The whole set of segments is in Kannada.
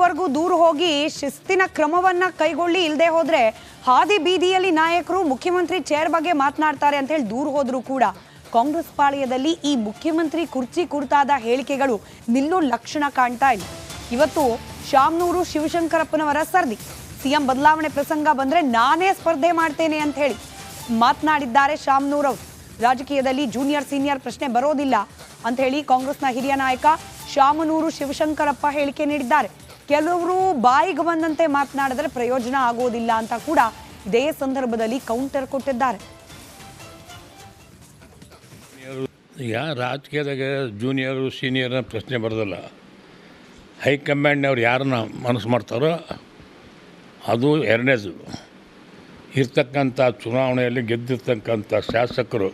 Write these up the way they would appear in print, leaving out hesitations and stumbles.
ಇಲ್ಲಿವರೆಗೂ ದೂರ ಹೋಗಿ ಶಿಸ್ತಿನ ಕ್ರಮವನ್ನ ಕೈಗೊಳ್ಳಿ, ಇಲ್ಲದೆ ಹೋದ್ರೆ ಹಾದಿ ಬೀದಿಯಲ್ಲಿ ನಾಯಕರು ಮುಖ್ಯಮಂತ್ರಿ ಚೇರ್ ಬಗ್ಗೆ ಮಾತನಾಡ್ತಾರೆ ಅಂತ ಹೇಳಿ ದೂರ ಹೋದ್ರು ಕೂಡ ಕಾಂಗ್ರೆಸ್ ಪಾಳ್ಯದಲ್ಲಿ ಈ ಮುಖ್ಯಮಂತ್ರಿ ಕುರ್ಚಿ ಕುರಿತಾದ ಹೇಳಿಕೆಗಳು ನಿಲ್ಲೋ ಲಕ್ಷಣ ಕಾಣ್ತಾ ಇಲ್ಲ. ಇವತ್ತು ಶಾಮನೂರು ಶಿವಶಂಕರಪ್ಪನವರ ಸರ್ದಿ, ಸಿಎಂ ಬದಲಾವಣೆ ಪ್ರಸಂಗ ಬಂದ್ರೆ ನಾನೇ ಸ್ಪರ್ಧೆ ಮಾಡ್ತೇನೆ ಅಂತ ಹೇಳಿ ಮಾತನಾಡಿದ್ದಾರೆ ಶಾಮನೂರ್ ಅವರು. ರಾಜಕೀಯದಲ್ಲಿ ಜೂನಿಯರ್ ಸೀನಿಯರ್ ಪ್ರಶ್ನೆ ಬರೋದಿಲ್ಲ ಅಂತ ಹೇಳಿ ಕಾಂಗ್ರೆಸ್ನ ಹಿರಿಯ ನಾಯಕ ಶಾಮನೂರು ಶಿವಶಂಕರಪ್ಪ ಹೇಳಿಕೆ ನೀಡಿದ್ದಾರೆ. ಕೆಲವರು ಬಾಯಿಗೆ ಬಂದಂತೆ ಮಾತನಾಡಿದ್ರೆ ಪ್ರಯೋಜನ ಆಗೋದಿಲ್ಲ ಅಂತ ಕೂಡ ಇದೇ ಸಂದರ್ಭದಲ್ಲಿ ಕೌಂಟರ್ ಕೊಟ್ಟಿದ್ದಾರೆ. ಈಗ ರಾಜಕೀಯದಾಗ ಜೂನಿಯರು ಸೀನಿಯರ್ ಪ್ರಶ್ನೆ ಬರೋದಿಲ್ಲ. ಹೈಕಮಾಂಡ್ನವ್ರು ಯಾರನ್ನ ಮನಸ್ಸು ಮಾಡ್ತಾರೋ ಅದು ಎರಡನೇದು. ಇರ್ತಕ್ಕಂಥ ಚುನಾವಣೆಯಲ್ಲಿ ಗೆದ್ದಿರ್ತಕ್ಕಂಥ ಶಾಸಕರು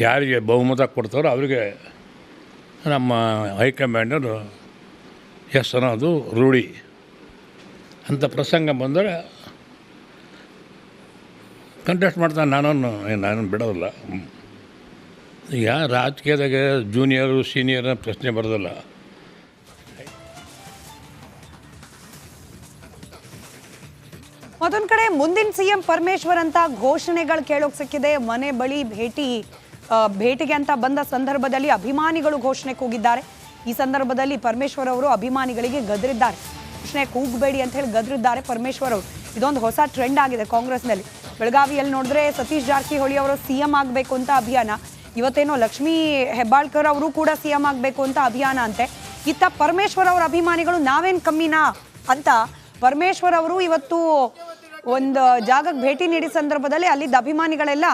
ಯಾರಿಗೆ ಬಹುಮತ ಕೊಡ್ತಾರೋ ಅವರಿಗೆ ನಮ್ಮ ಹೈಕಮಾಂಡರು ಎಸ್ ಅನ್ನೋದು ರೂಢಿ. ಅಂಥ ಪ್ರಸಂಗ ಬಂದರೆ ಕಂಟೆಸ್ಟ್ ಮಾಡ್ತಾನೆ. ನಾನು ಬಿಡೋದಿಲ್ಲ. ಈಗ ರಾಜಕೀಯದಾಗ ಜೂನಿಯರು ಸೀನಿಯರ್ ಪ್ರಶ್ನೆ ಬರೋದಿಲ್ಲ. ಮತ್ತೊಂದು ಕಡೆ ಮುಂದಿನ ಸಿಎಂ ಪರಮೇಶ್ವರ್ ಅಂತ ಘೋಷಣೆಗಳು ಕೇಳೋಕೆ ಸಿಕ್ಕಿದೆ. ಮನೆ ಬಳಿ ಭೇಟಿಗೆ ಅಂತ ಬಂದ ಸಂದರ್ಭದಲ್ಲಿ ಅಭಿಮಾನಿಗಳು ಘೋಷಣೆ ಕೂಗಿದ್ದಾರೆ. ಈ ಸಂದರ್ಭದಲ್ಲಿ ಪರಮೇಶ್ವರ್ ಅವರು ಅಭಿಮಾನಿಗಳಿಗೆ ಗದರಿದ್ದಾರೆ. ಘೋಷಣೆ ಕೂಗಬೇಡಿ ಅಂತ ಹೇಳಿ ಗದರಿದ್ದಾರೆ ಪರಮೇಶ್ವರ್ ಅವರು. ಇದೊಂದು ಹೊಸ ಟ್ರೆಂಡ್ ಆಗಿದೆ ಕಾಂಗ್ರೆಸ್ನಲ್ಲಿ. ಬೆಳಗಾವಿಯಲ್ಲಿ ನೋಡಿದ್ರೆ ಸತೀಶ್ ಜಾರಕಿಹೊಳಿ ಅವರು ಸಿಎಂ ಆಗಬೇಕು ಅಂತ ಅಭಿಯಾನ, ಇವತ್ತೇನೋ ಲಕ್ಷ್ಮೀ ಹೆಬ್ಬಾಳ್ಕರ್ ಅವರು ಕೂಡ ಸಿಎಂ ಆಗಬೇಕು ಅಂತ ಅಭಿಯಾನ ಅಂತೆ. ಇತ್ತ ಪರಮೇಶ್ವರ್ ಅವರ ಅಭಿಮಾನಿಗಳು ನಾವೇನು ಕಮ್ಮಿನಾ ಅಂತ ಪರಮೇಶ್ವರ್ ಅವರು ಇವತ್ತು ಒಂದು ಜಾಗಕ್ಕೆ ಭೇಟಿ ನೀಡಿದ ಸಂದರ್ಭದಲ್ಲಿ ಅಲ್ಲಿದ್ದ ಅಭಿಮಾನಿಗಳೆಲ್ಲ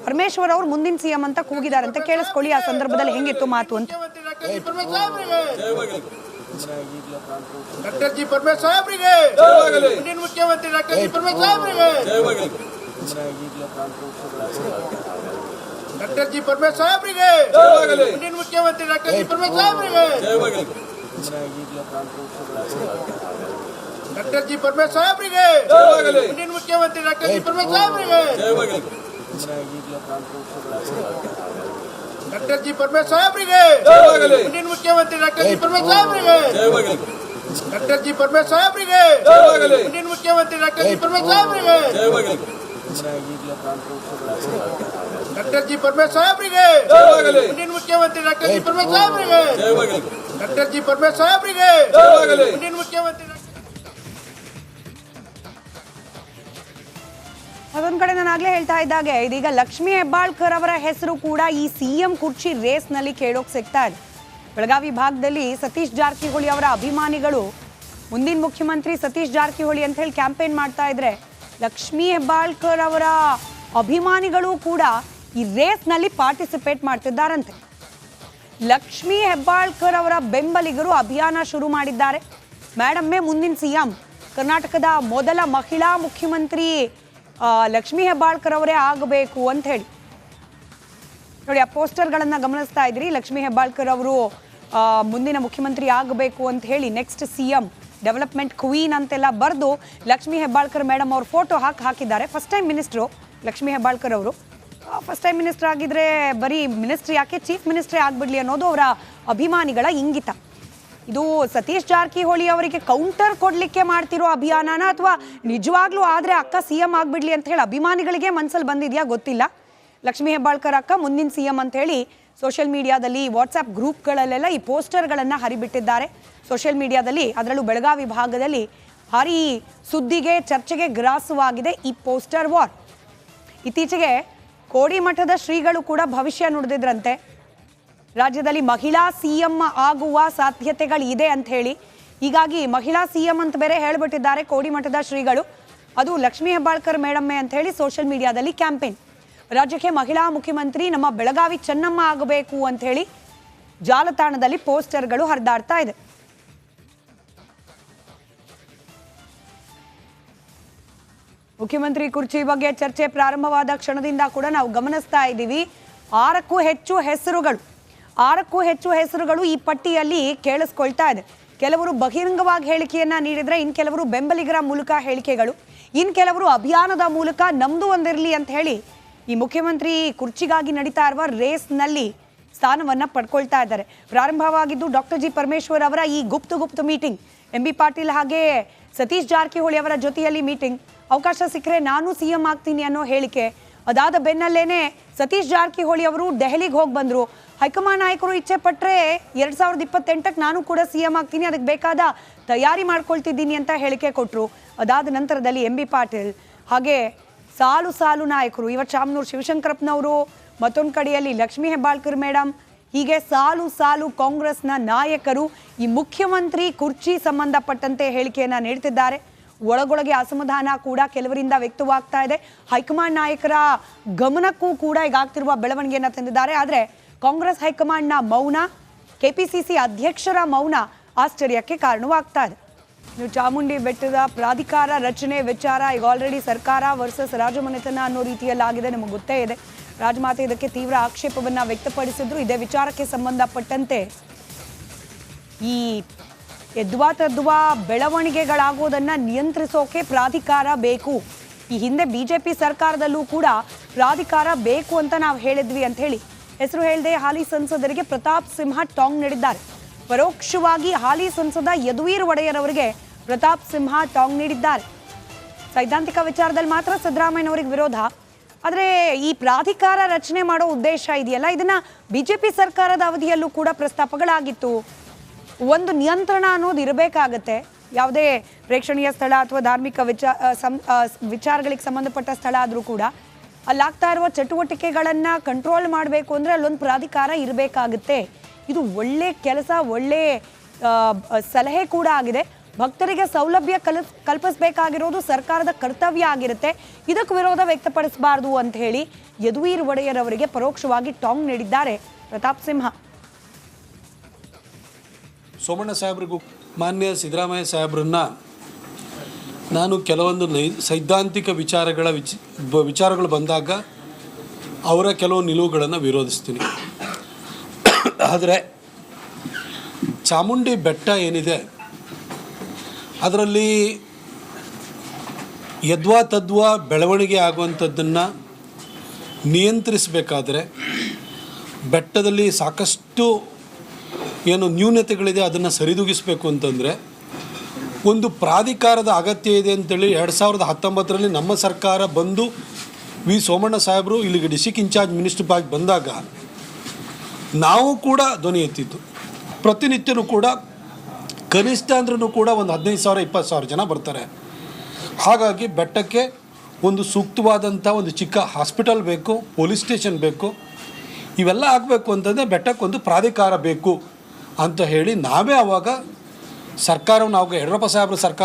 ಪರಮೇಶ್ವರ್ ಅವರು ಮುಂದಿನ ಸಿಎಂ ಅಂತ ಕೂಗಿದಾರಂತೆ. ಕೇಳಿಸ್ಕೊಳ್ಳಿ ಆ ಸಂದರ್ಭದಲ್ಲಿ ಹೆಂಗಿತ್ತು ಮಾತು ಅಂತ. ಡಾಕ್ಟರ್ ಜಿ ಪರಮೇಶ್ವರ್ ಸಾಹೇಬ್ರಿಗೆ ಮುಂದಿನ ಮುಖ್ಯಮಂತ್ರಿ ಡಾಕ್ಟರ್ ಜಿ ಪರಮೇಶ್ವರ್ ಸಾಹೇಬ್ರಿಗೆ ಡಾಕ್ಟರ್ ಜಿ ಪರಮೇಶ್ವರ್ ಸಾಹೇಬ್ರಿಗೆ ಮುಂದಿನ ಮುಖ್ಯಮಂತ್ರಿ ಡಾಕ್ಟರ್ ಜಿ ಪರಮೇಶ್ವರ್ ಸಾಹೇಬ್ರಿಗೆ ಡಾಕ್ಟರ್ ಜಿ ಪರಮೇಶ್ವರ್ ಸಾಹೇಬ್ರಿಗೆ ಮುಂದಿನ ಮುಖ್ಯಮಂತ್ರಿ ಡಾಕ್ಟರ್ ಜಿ ಪರಮೇಶ್ವರ್ ಸಾಹೇಬ್ರಿಗೆ ಡಾಕ್ಟರ್ ಜಿ ಪರಮೇಶ್ವರ್ ಸಾಹೇಬ್ರಿಗೆ ಮುಂದಿನ ಮುಖ್ಯಮಂತ್ರಿ ಡಾಕ್ಟರ್ ಜಿ ಪರಮೇಶ್ವರ್ ಸಾಹೇಬ್ರಿಗೆ ಡಾಕ್ಟರ್ ಜಿ ಪರಮೇಶ್ವರ್ ಸಾಹೇಬ್ರಿಗೆ ಮುಂದಿನ ಮುಖ್ಯಮಂತ್ರಿ ಡಾಕ್ಟರ್ ಜಿ ಪರಮೇಶ್ವರ್ ಸಾಹೇಬ್ರಿಗೆ ಡಾಕ್ಟರ್ ಜಿ ಪರಮೇಶ್ವರ್ ಸಾಹೇಬ್ರಿಗೆ ಮುಂದಿನ ಮುಖ್ಯಮಂತ್ರಿ ಡಾಕ್ಟರ್ ಜಿ ಪರಮೇಶ್ವರ್ ಸಾಹೇಬ್ರಿಗೆ ಡಾಕ್ಟರ್ ಜಿ ಪರಮೇಶ್ವರ್ ಸಾಹೇಬ್ರಿಗೆ ಮುಂದಿನ ಮುಖ್ಯಮಂತ್ರಿ. ಅದೊಂದು ಕಡೆ ನಾನು ಆಗ್ಲೇ ಹೇಳ್ತಾ ಇದ್ದಾಗೆ ಇದೀಗ ಲಕ್ಷ್ಮೀ ಹೆಬ್ಬಾಳ್ಕರ್ ಅವರ ಹೆಸರು ಕೂಡ ಈ ಸಿಎಂ ಕುರ್ಚಿ ರೇಸ್ನಲ್ಲಿ ಕೇಳೋಕೆ ಸಿಗ್ತಾ ಇದೆ. ಬೆಳಗಾವಿ ಭಾಗದಲ್ಲಿ ಸತೀಶ್ ಜಾರಕಿಹೊಳಿ ಅವರ ಅಭಿಮಾನಿಗಳು ಮುಂದಿನ ಮುಖ್ಯಮಂತ್ರಿ ಸತೀಶ್ ಜಾರಕಿಹೊಳಿ ಅಂತ ಹೇಳಿ ಕ್ಯಾಂಪೇನ್ ಮಾಡ್ತಾ ಇದ್ರೆ, ಲಕ್ಷ್ಮೀ ಹೆಬ್ಬಾಳ್ಕರ್ ಅವರ ಅಭಿಮಾನಿಗಳು ಕೂಡ ಈ ರೇಸ್ನಲ್ಲಿ ಪಾರ್ಟಿಸಿಪೇಟ್ ಮಾಡ್ತಿದ್ದಾರಂತೆ. ಲಕ್ಷ್ಮೀ ಹೆಬ್ಬಾಳ್ಕರ್ ಅವರ ಬೆಂಬಲಿಗರು ಅಭಿಯಾನ ಶುರು ಮಾಡಿದ್ದಾರೆ. ಮೇಡಮ್ಮೇ ಮುಂದಿನ ಸಿಎಂ, ಕರ್ನಾಟಕದ ಮೊದಲ ಮಹಿಳಾ ಮುಖ್ಯಮಂತ್ರಿ ಲಕ್ಷ್ಮೀ ಹೆಬ್ಬಾಳ್ಕರ್ ಅವರೇ ಆಗಬೇಕು ಅಂತ ಹೇಳಿ ನೋಡಿ. ಆ ಪೋಸ್ಟರ್ಗಳನ್ನು ಗಮನಿಸ್ತಾ ಇದ್ರಿ. ಲಕ್ಷ್ಮೀ ಹೆಬ್ಬಾಳ್ಕರ್ ಅವರು ಮುಂದಿನ ಮುಖ್ಯಮಂತ್ರಿ ಆಗಬೇಕು ಅಂತ ಹೇಳಿ ನೆಕ್ಸ್ಟ್ ಸಿಎಂ ಡೆವಲಪ್ಮೆಂಟ್ ಕ್ವೀನ್ ಅಂತೆಲ್ಲ ಬರೆದು ಲಕ್ಷ್ಮೀ ಹೆಬ್ಬಾಳ್ಕರ್ ಮೇಡಮ್ ಅವ್ರ ಫೋಟೋ ಹಾಕಿದ್ದಾರೆ. First time minister Lakshmi Hebbalkar ಅವರು. ಫಸ್ಟ್ ಟೈಮ್ ಮಿನಿಸ್ಟರ್ ಆಗಿದ್ರೆ ಬರೀ ಮಿನಿಸ್ಟ್ರಿ ಯಾಕೆ ಚೀಫ್ ಮಿನಿಸ್ಟ್ರೇ ಆಗ್ಬಿಡ್ಲಿ ಅನ್ನೋದು ಅವರ ಅಭಿಮಾನಿಗಳ ಇಂಗಿತ. ಇದು ಸತೀಶ್ ಜಾರಕಿಹೊಳಿ ಅವರಿಗೆ ಕೌಂಟರ್ ಕೊಡ್ಲಿಕ್ಕೆ ಮಾಡ್ತಿರೋ ಅಭಿಯಾನನ ಅಥವಾ ನಿಜವಾಗ್ಲೂ ಆದರೆ ಅಕ್ಕ ಸಿಎಂ ಆಗ್ಬಿಡ್ಲಿ ಅಂತ ಹೇಳಿ ಅಭಿಮಾನಿಗಳಿಗೆ ಮನಸ್ಸಲ್ಲಿ ಬಂದಿದೆಯಾ ಗೊತ್ತಿಲ್ಲ. ಲಕ್ಷ್ಮೀ ಹೆಬ್ಬಾಳ್ಕರ್ ಅಕ್ಕ ಮುಂದಿನ ಸಿಎಂ ಅಂತ ಹೇಳಿ ಸೋಷಿಯಲ್ ಮೀಡಿಯಾದಲ್ಲಿ ವಾಟ್ಸ್ಆ್ಯಪ್ ಗ್ರೂಪ್ಗಳಲ್ಲೆಲ್ಲ ಈ ಪೋಸ್ಟರ್ಗಳನ್ನು ಹರಿಬಿಟ್ಟಿದ್ದಾರೆ ಸೋಷಿಯಲ್ ಮೀಡಿಯಾದಲ್ಲಿ. ಅದರಲ್ಲೂ ಬೆಳಗಾವಿ ಭಾಗದಲ್ಲಿ ಭಾರೀ ಸುದ್ದಿಗೆ ಚರ್ಚೆಗೆ ಗ್ರಾಸವಾಗಿದೆ ಈ ಪೋಸ್ಟರ್ ವಾರ್. ಇತ್ತೀಚೆಗೆ ಕೋಡಿಮಠದ ಶ್ರೀಗಳು ಕೂಡ ಭವಿಷ್ಯ ನುಡಿದಿದ್ರಂತೆ, ರಾಜ್ಯದಲ್ಲಿ ಮಹಿಳಾ ಸಿಎಂ ಆಗುವ ಸಾಧ್ಯತೆಗಳಿದೆ ಅಂತ ಹೇಳಿ. ಹೀಗಾಗಿ ಮಹಿಳಾ ಸಿಎಂ ಅಂತ ಬೇರೆ ಹೇಳ್ಬಿಟ್ಟಿದ್ದಾರೆ ಕೋಡಿಮಠದ ಶ್ರೀಗಳು. ಅದು ಲಕ್ಷ್ಮೀ ಹೆಬ್ಬಾಳ್ಕರ್ ಮೇಡಮ್ಮೆ ಅಂತ ಹೇಳಿ ಸೋಷಿಯಲ್ ಮೀಡಿಯಾದಲ್ಲಿ ಕ್ಯಾಂಪೇನ್. ರಾಜ್ಯಕ್ಕೆ ಮಹಿಳಾ ಮುಖ್ಯಮಂತ್ರಿ ನಮ್ಮ ಬೆಳಗಾವಿ ಚೆನ್ನಮ್ಮ ಆಗಬೇಕು ಅಂತ ಹೇಳಿ ಜಾಲತಾಣದಲ್ಲಿ ಪೋಸ್ಟರ್ಗಳು ಹರಿದಾಡ್ತಾ ಇದೆ. ಮುಖ್ಯಮಂತ್ರಿ ಕುರ್ಚಿ ಬಗ್ಗೆ ಚರ್ಚೆ ಪ್ರಾರಂಭವಾದ ಕ್ಷಣದಿಂದ ಕೂಡ ನಾವು ಗಮನಿಸ್ತಾ ಇದ್ದೀವಿ. 6ಕ್ಕೂ ಹೆಚ್ಚು ಹೆಸರುಗಳು ಈ ಪಟ್ಟಿಯಲ್ಲಿ ಕೇಳಿಸ್ಕೊಳ್ತಾ ಇದೆ. ಕೆಲವರು ಬಹಿರಂಗವಾಗಿ ಹೇಳಿಕೆಯನ್ನ ನೀಡಿದ್ರೆ, ಇನ್ ಕೆಲವರು ಬೆಂಬಲಿಗರ ಮೂಲಕ ಹೇಳಿಕೆಗಳು, ಇನ್ ಕೆಲವರು ಅಭಿಯಾನದ ಮೂಲಕ ನಮ್ದು ಒಂದಿರಲಿ ಅಂತ ಹೇಳಿ ಈ ಮುಖ್ಯಮಂತ್ರಿ ಕುರ್ಚಿಗಾಗಿ ನಡೀತಾ ಇರುವ ರೇಸ್ನಲ್ಲಿ ಸ್ಥಾನವನ್ನ ಪಡ್ಕೊಳ್ತಾ ಇದ್ದಾರೆ. ಪ್ರಾರಂಭವಾಗಿದ್ದು ಡಾಕ್ಟರ್ ಜಿ ಪರಮೇಶ್ವರ್ ಅವರ ಈ ಗುಪ್ತ ಮೀಟಿಂಗ್ ಎಂ ಬಿ ಪಾಟೀಲ್ ಹಾಗೆ ಸತೀಶ್ ಜಾರಕಿಹೊಳಿ ಅವರ ಜೊತೆಯಲ್ಲಿ ಮೀಟಿಂಗ್, ಅವಕಾಶ ಸಿಕ್ಕರೆ ನಾನು ಸಿಎಂ ಆಗ್ತೀನಿ ಅನ್ನೋ ಹೇಳಿಕೆ. ಅದಾದ ಬೆನ್ನಲ್ಲೇನೆ ಸತೀಶ್ ಜಾರಕಿಹೊಳಿ ಅವರು ದೆಹಲಿಗೆ ಹೋಗಿ ಬಂದರು. ಹೈಕಮಾಂಡ್ ನಾಯಕರು ಇಚ್ಛೆ ಪಟ್ಟರೆ 2028ಕ್ಕೆ ನಾನು ಕೂಡ ಸಿಎಂ ಆಗ್ತೀನಿ, ಅದಕ್ಕೆ ಬೇಕಾದ ತಯಾರಿ ಮಾಡ್ಕೊಳ್ತಿದ್ದೀನಿ ಅಂತ ಹೇಳಿಕೆ ಕೊಟ್ಟರು. ಅದಾದ ನಂತರದಲ್ಲಿ ಎಂ ಬಿ ಪಾಟೀಲ್ ಹಾಗೆ ಸಾಲು ಸಾಲು ನಾಯಕರು, ಇವತ್ತು ಶಾಮನೂರು ಶಿವಶಂಕರಪ್ಪನವರು, ಮತ್ತೊಂದು ಕಡೆಯಲ್ಲಿ ಲಕ್ಷ್ಮೀ ಹೆಬ್ಬಾಳ್ಕರ್ ಮೇಡಮ್, ಹೀಗೆ ಸಾಲು ಸಾಲು ಕಾಂಗ್ರೆಸ್ನ ನಾಯಕರು ಈ ಮುಖ್ಯಮಂತ್ರಿ ಕುರ್ಚಿ ಸಂಬಂಧಪಟ್ಟಂತೆ ಹೇಳಿಕೆಯನ್ನು ನೀಡ್ತಿದ್ದಾರೆ. ಒಳಗೊಳಗೆ ಅಸಮಾಧಾನ ಕೂಡ ಕೆಲವರಿಂದ ವ್ಯಕ್ತವಾಗ್ತಾ ಇದೆ. ಹೈಕಮಾಂಡ್ ನಾಯಕರ ಗಮನಕ್ಕೂ ಕೂಡ ಈಗ ಆಗ್ತಿರುವ ಬೆಳವಣಿಗೆಯನ್ನು ತಂದಿದ್ದಾರೆ. ಆದರೆ ಕಾಂಗ್ರೆಸ್ ಹೈಕಮಾಂಡ್ನ ಮೌನ, ಕೆಪಿಸಿಸಿ ಅಧ್ಯಕ್ಷರ ಮೌನ ಆಶ್ಚರ್ಯಕ್ಕೆ ಕಾರಣವಾಗ್ತಾ ಇದೆ. ನೀವು ಚಾಮುಂಡಿ ಬೆಟ್ಟದ ಪ್ರಾಧಿಕಾರ ರಚನೆ ವಿಚಾರ ಈಗ ಆಲ್ರೆಡಿ ಸರ್ಕಾರ ವರ್ಸಸ್ ರಾಜಮನೆತನ ಅನ್ನೋ ರೀತಿಯಲ್ಲಾಗಿದೆ, ನಮಗೆ ಗೊತ್ತೇ ಇದೆ. ರಾಜಮಾತೆ ಇದಕ್ಕೆ ತೀವ್ರ ಆಕ್ಷೇಪವನ್ನು ವ್ಯಕ್ತಪಡಿಸಿದ್ರು. ಇದೇ ವಿಚಾರಕ್ಕೆ ಸಂಬಂಧಪಟ್ಟಂತೆ ಈ ಎದ್ವಾ ತದ್ವಾ ಬೆಳವಣಿಗೆಗಳಾಗೋದನ್ನು ನಿಯಂತ್ರಿಸೋಕೆ ಪ್ರಾಧಿಕಾರ ಬೇಕು. ಈ ಹಿಂದೆ ಬಿಜೆಪಿ ಸರ್ಕಾರದಲ್ಲೂ ಕೂಡ ಪ್ರಾಧಿಕಾರ ಬೇಕು ಅಂತ ನಾವು ಹೇಳಿದ್ವಿ ಅಂತ ಹೇಳಿ ಹೆಸರು ಹೇಳದೆ ಹಾಲಿ ಸಂಸದರಿಗೆ ಪ್ರತಾಪ್ ಸಿಂಹ ಟಾಂಗ್ ನೀಡಿದ್ದಾರೆ. ಪರೋಕ್ಷವಾಗಿ ಹಾಲಿ ಸಂಸದ ಯದುವೀರ್ ಒಡೆಯರ್ ಅವರಿಗೆ ಪ್ರತಾಪ್ ಸಿಂಹ ಟಾಂಗ್ ನೀಡಿದ್ದಾರೆ. ಸೈದ್ಧಾಂತಿಕ ವಿಚಾರದಲ್ಲಿ ಮಾತ್ರ ಸಿದ್ದರಾಮಯ್ಯನವರಿಗೆ ವಿರೋಧ, ಆದರೆ ಈ ಪ್ರಾಧಿಕಾರ ರಚನೆ ಮಾಡೋ ಉದ್ದೇಶ ಇದೆಯಲ್ಲ, ಇದನ್ನ ಬಿಜೆಪಿ ಸರ್ಕಾರದ ಅವಧಿಯಲ್ಲೂ ಕೂಡ ಪ್ರಸ್ತಾಪಗಳಾಗಿತ್ತು. ಒಂದು ನಿಯಂತ್ರಣ ಅನ್ನೋದು ಇರಬೇಕಾಗತ್ತೆ. ಯಾವುದೇ ಪ್ರೇಕ್ಷಣೀಯ ಸ್ಥಳ ಅಥವಾ ಧಾರ್ಮಿಕ ವಿಚಾರಗಳಿಗೆ ಸಂಬಂಧಪಟ್ಟ ಸ್ಥಳ ಆದರೂ ಕೂಡ ಅಲ್ಲಾಗ್ತಾ ಇರುವ ಚಟುವಟಿಕೆಗಳನ್ನು ಕಂಟ್ರೋಲ್ ಮಾಡಬೇಕು ಅಂದರೆ ಅಲ್ಲೊಂದು ಪ್ರಾಧಿಕಾರ ಇರಬೇಕಾಗುತ್ತೆ. ಇದು ಒಳ್ಳೆ ಕೆಲಸ, ಒಳ್ಳೆ ಸಲಹೆ ಕೂಡ ಆಗಿದೆ. ಭಕ್ತರಿಗೆ ಸೌಲಭ್ಯ ಕಲ್ಪಿಸಬೇಕಾಗಿರೋದು ಸರ್ಕಾರದ ಕರ್ತವ್ಯ ಆಗಿರುತ್ತೆ. ಇದಕ್ಕೆ ವಿರೋಧ ವ್ಯಕ್ತಪಡಿಸಬಾರ್ದು ಅಂತ ಹೇಳಿ ಯದುವೀರ್ ಒಡೆಯರ್ ಅವರಿಗೆ ಪರೋಕ್ಷವಾಗಿ ಟಾಂಗ್ ನೀಡಿದ್ದಾರೆ ಪ್ರತಾಪ್ ಸಿಂಹ. ಸೋಮಣ್ಣ ಸಾಹೇಬ್ರಿಗೂ ಮಾನ್ಯ ಸಿದ್ದರಾಮಯ್ಯ ಸಾಹೇಬ್ರನ್ನ ನಾನು ಕೆಲವೊಂದು ಸೈದ್ಧಾಂತಿಕ ವಿಚಾರಗಳು ಬಂದಾಗ ಅವರ ಕೆಲವು ನಿಲುವುಗಳನ್ನು ವಿರೋಧಿಸ್ತೀನಿ. ಆದರೆ ಚಾಮುಂಡಿ ಬೆಟ್ಟ ಏನಿದೆ ಅದರಲ್ಲಿ ಯದ್ವಾ ತದ್ವಾ ಬೆಳವಣಿಗೆ ಆಗುವಂಥದ್ದನ್ನು ನಿಯಂತ್ರಿಸಬೇಕಾದ್ರೆ ಬೆಟ್ಟದಲ್ಲಿ ಸಾಕಷ್ಟು ಏನು ನ್ಯೂನತೆಗಳಿದೆ ಅದನ್ನು ಸರಿದೂಗಿಸಬೇಕು ಅಂತಂದರೆ ಒಂದು ಪ್ರಾಧಿಕಾರದ ಅಗತ್ಯ ಇದೆ ಅಂತೇಳಿ 2019ರಲ್ಲಿ ನಮ್ಮ ಸರ್ಕಾರ ಬಂದು ವಿ ಸೋಮಣ್ಣ ಸಾಹೇಬರು ಇಲ್ಲಿಗೆ ಡಿಸ್ಟ್ರಿಕ್ಟ್ ಇನ್ಚಾರ್ಜ್ ಮಿನಿಸ್ಟರ್ ಆಗಿ ಬಂದಾಗ ನಾವು ಕೂಡ ಧ್ವನಿ ಎತ್ತಿತ್ತು. ಪ್ರತಿನಿತ್ಯನೂ ಕೂಡ ಕನಿಷ್ಠ ಅಂದ್ರೂ ಕೂಡ ಒಂದು 15,000-20,000 ಜನ ಬರ್ತಾರೆ. ಹಾಗಾಗಿ ಬೆಟ್ಟಕ್ಕೆ ಒಂದು ಸೂಕ್ತವಾದಂಥ ಒಂದು ಚಿಕ್ಕ ಹಾಸ್ಪಿಟಲ್ ಬೇಕು, ಪೊಲೀಸ್ ಸ್ಟೇಷನ್ ಬೇಕು. ಇವೆಲ್ಲ ಆಗಬೇಕು ಅಂತಂದರೆ ಬೆಟ್ಟಕ್ಕೊಂದು ಪ್ರಾಧಿಕಾರ ಬೇಕು ಅಂತ ಹೇಳಿ ನಾವೇ ಆವಾಗ ಸರ್ಕಾರವನ್ನು ಯಡಿಯೂರಪ್ಪ ಸಾಹೇಬ್ರ ಸರ್ಕಾರ